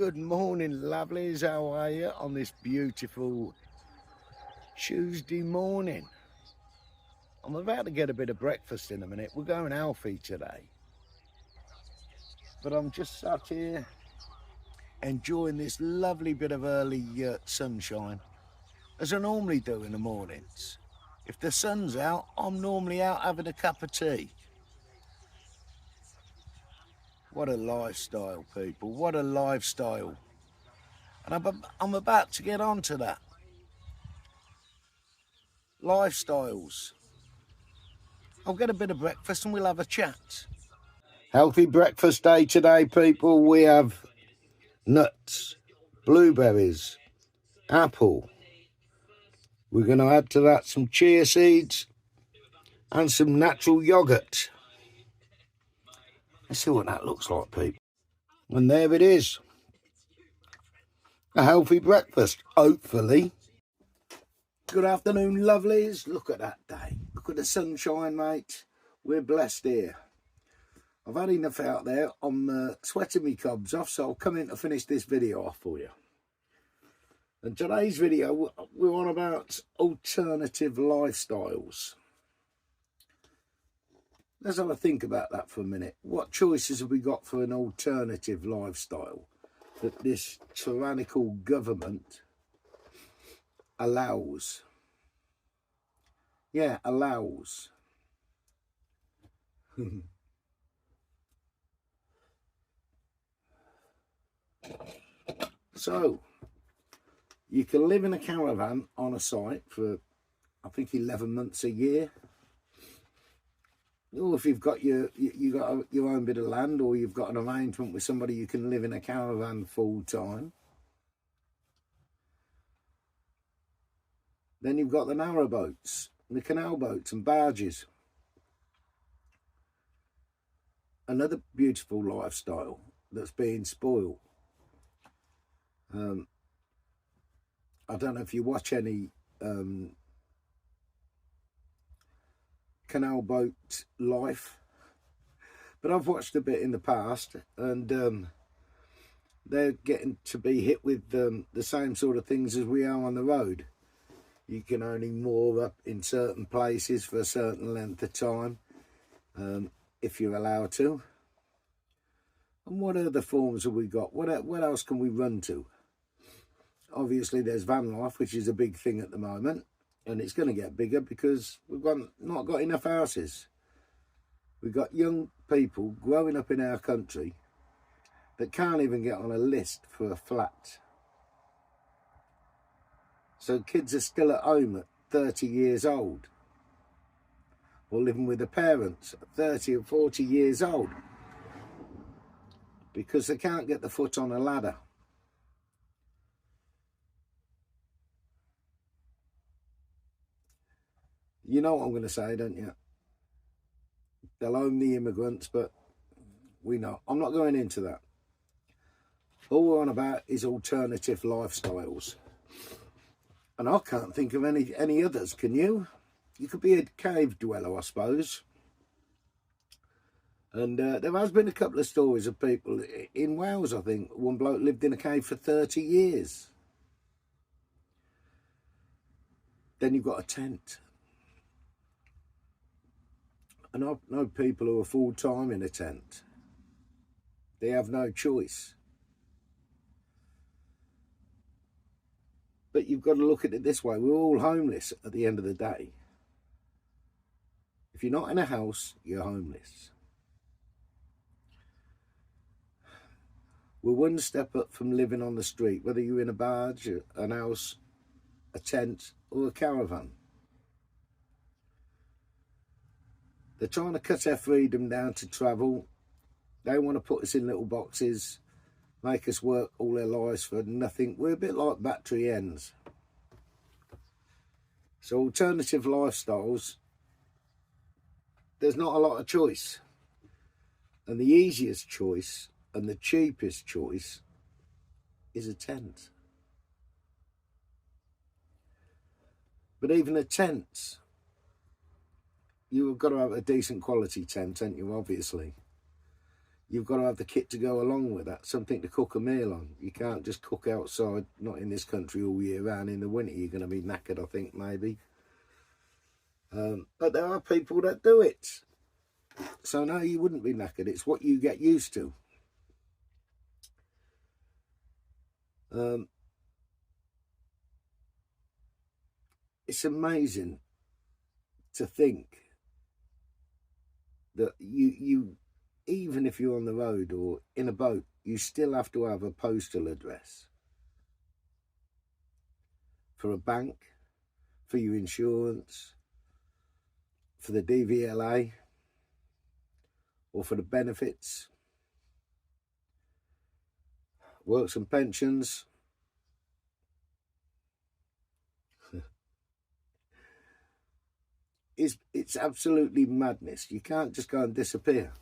Good morning, lovelies. How are you on this beautiful Tuesday morning? I'm about to get a bit of breakfast in a minute. We're going Alfie today. But I'm just sat here enjoying this lovely bit of early sunshine, as I normally do in the mornings. If the sun's out, I'm normally out having a cup of tea. What a lifestyle, people. What a lifestyle. And I'm about to get on to that. Lifestyles. I'll get a bit of breakfast and we'll have a chat. Healthy breakfast day today, people. We have nuts, blueberries, apple. We're going to add to that some chia seeds and some natural yogurt. Let's see what that looks like, people. And there it is. A healthy breakfast, hopefully. Good afternoon, lovelies. Look at that day. Look at the sunshine, mate. We're blessed here. I've had enough out there. I'm sweating me cobs off, so I'll come in to finish this video off for you. And today's video, we're on about alternative lifestyles. Let's have a think about that for a minute. What choices have we got for an alternative lifestyle that this tyrannical government allows? Yeah, allows. So, you can live in a caravan on a site for, I think, 11 months a year. Or if you've got your own bit of land, or you've got an arrangement with somebody, you can live in a caravan full time. Then you've got the narrow boats, the canal boats and barges. Another beautiful lifestyle that's being spoiled. I don't know if you watch any canal boat life, but I've watched a bit in the past, and they're getting to be hit with the same sort of things as we are on the road. You can only moor up in certain places for a certain length of time, if you're allowed to. And what other forms have we got? What else can we run to? Obviously, there's van life, which is a big thing at the moment, and it's going to get bigger because we've not got enough houses. We've got young people growing up in our country that can't even get on a list for a flat. So kids are still at home at 30 years old, or living with their parents at 30 or 40 years old, because they can't get the foot on a ladder. You know what I'm going to say, don't you? They'll own the immigrants, but we know. I'm not going into that. All we're on about is alternative lifestyles. And I can't think of any others, can you? You could be a cave dweller, I suppose. And there has been a couple of stories of people in Wales, I think. One bloke lived in a cave for 30 years. Then you've got a tent. And I know people who are full-time in a tent. They have no choice. But you've got to look at it this way. We're all homeless at the end of the day. If you're not in a house, you're homeless. We're one step up from living on the street, whether you're in a barge, an house, a tent, or a caravan. They're trying to cut our freedom down to travel. They want to put us in little boxes, make us work all their lives for nothing. We're a bit like battery ends. So alternative lifestyles, there's not a lot of choice. And the easiest choice and the cheapest choice is a tent. But even a tent, you've got to have a decent quality tent, haven't you, obviously. you've got to have the kit to go along with that, something to cook a meal on. You can't just cook outside, not in this country all year round. In the winter you're going to be knackered, I think, maybe. But there are people that do it. So no, you wouldn't be knackered. It's what you get used to. It's amazing to think that you even if you're on the road or in a boat, you still have to have a postal address for a bank, for your insurance, for the DVLA, or for the benefits, works and pensions. It's absolutely madness. You can't just go and disappear.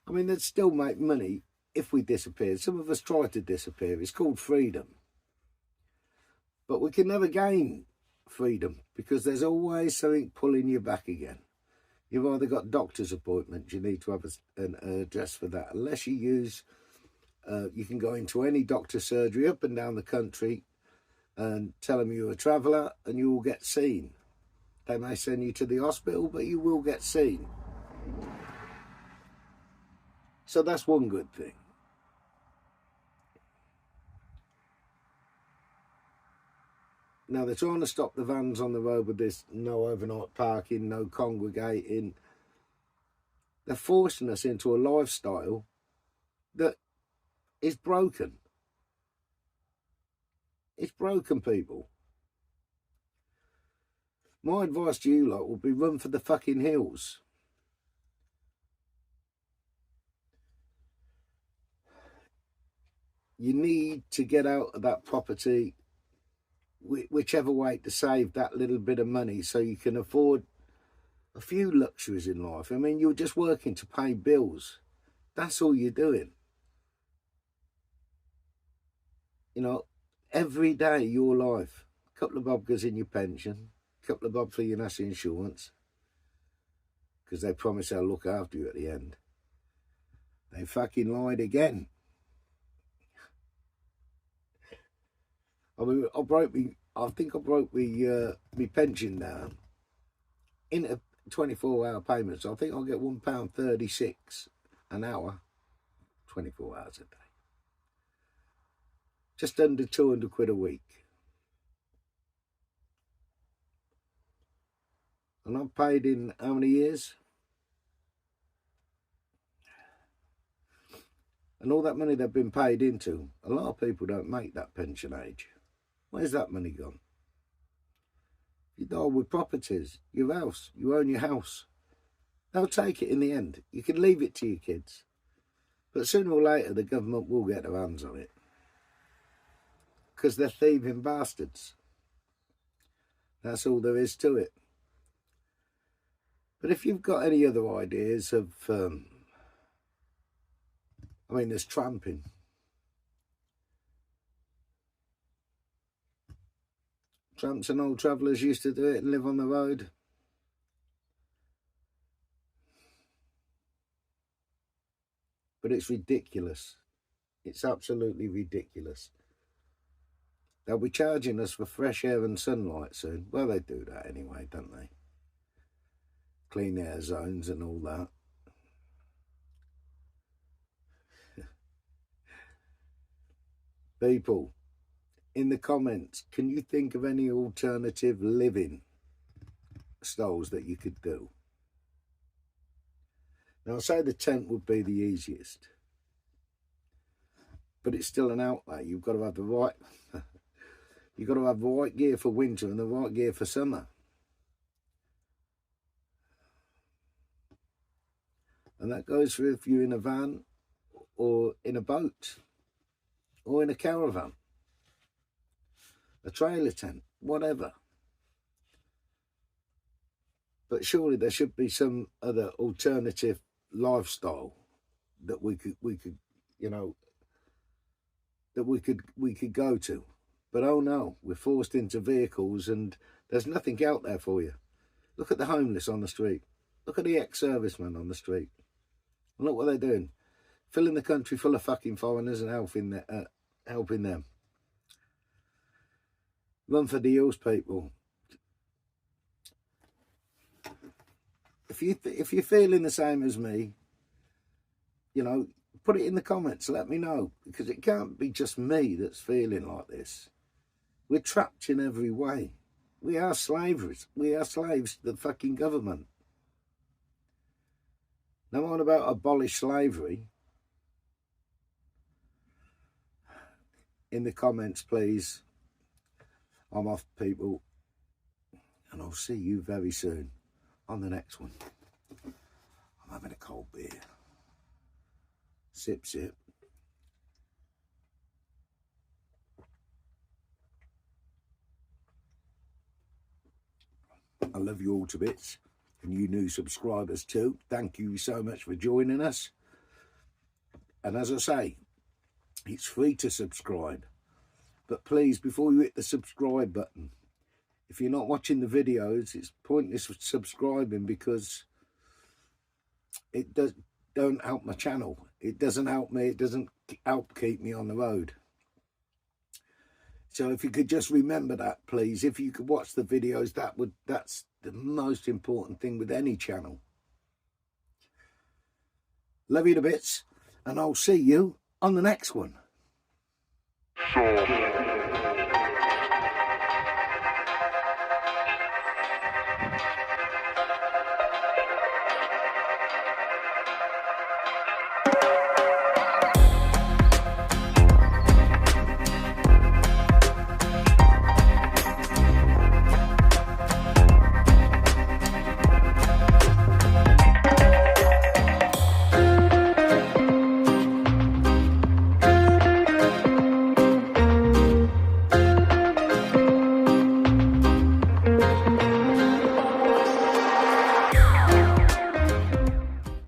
I mean, they'd still make money if we disappeared. Some of us try to disappear. It's called freedom. But we can never gain freedom because there's always something pulling you back again. You've either got doctor's appointments, you need to have an address for that. Unless you use, you can go into any doctor's surgery up and down the country and tell them you're a traveller and you will get seen. They may send you to the hospital, but you will get seen. So that's one good thing. Now, they're trying to stop the vans on the road with this no overnight parking, no congregating. They're forcing us into a lifestyle that is broken. It's broken, people. My advice to you lot will be run for the fucking hills. You need to get out of that property, whichever way, to save that little bit of money so you can afford a few luxuries in life. I mean, you're just working to pay bills. That's all you're doing. You know, every day of your life, a couple of bob goes in your pension, a couple of bob for your national insurance, because they promise they'll look after you at the end. They fucking lied again. I mean, I think I broke my pension down in a 24-hour payment. So I think I'll get £1.36 an hour, 24 hours a day. Just under 200 quid a week. And I've paid in how many years? And all that money they've been paid into, a lot of people don't make that pension age. Where's that money gone? You die with properties, your house, you own your house. They'll take it in the end. You can leave it to your kids. But sooner or later, the government will get their hands on it. Because they're thieving bastards. That's all there is to it. But if you've got any other ideas of, I mean, there's tramping. Tramps and old travellers used to do it and live on the road. But it's ridiculous. It's absolutely ridiculous. They'll be charging us for fresh air and sunlight soon. Well, they do that anyway, don't they? Clean air zones and all that. People, in the comments, can you think of any alternative living styles that you could do? Now, I say the tent would be the easiest, but it's still an outlay. You've got to have the right, you've got to have the right gear for winter and the right gear for summer. And that goes for if you're in a van or in a boat or in a caravan, a trailer tent, whatever. But surely there should be some other alternative lifestyle that we could, you know, that we could go to. But oh no, we're forced into vehicles and there's nothing out there for you. Look at the homeless on the street. Look at the ex-servicemen on the street. And look what they're doing. filling the country full of fucking foreigners and helping them. Run for the hills, people. If you're feeling the same as me, you know, put it in the comments. Let me know, because it can't be just me that's feeling like this. We're trapped in every way. We are slaves. We are slaves to the fucking government. No one about abolish slavery. In the comments, please. I'm off, people. And I'll see you very soon on the next one. I'm having a cold beer. Sip, sip. I love you all to bits. And you new subscribers too. Thank you so much for joining us. And as I say, it's free to subscribe. But please, before you hit the subscribe button, if you're not watching the videos, it's pointless subscribing, because it don't help my channel. It doesn't help me. It doesn't help keep me on the road. So if you could just remember that, please. If you could watch the videos, that's the most important thing with any channel. Love you to bits, and I'll see you on the next one.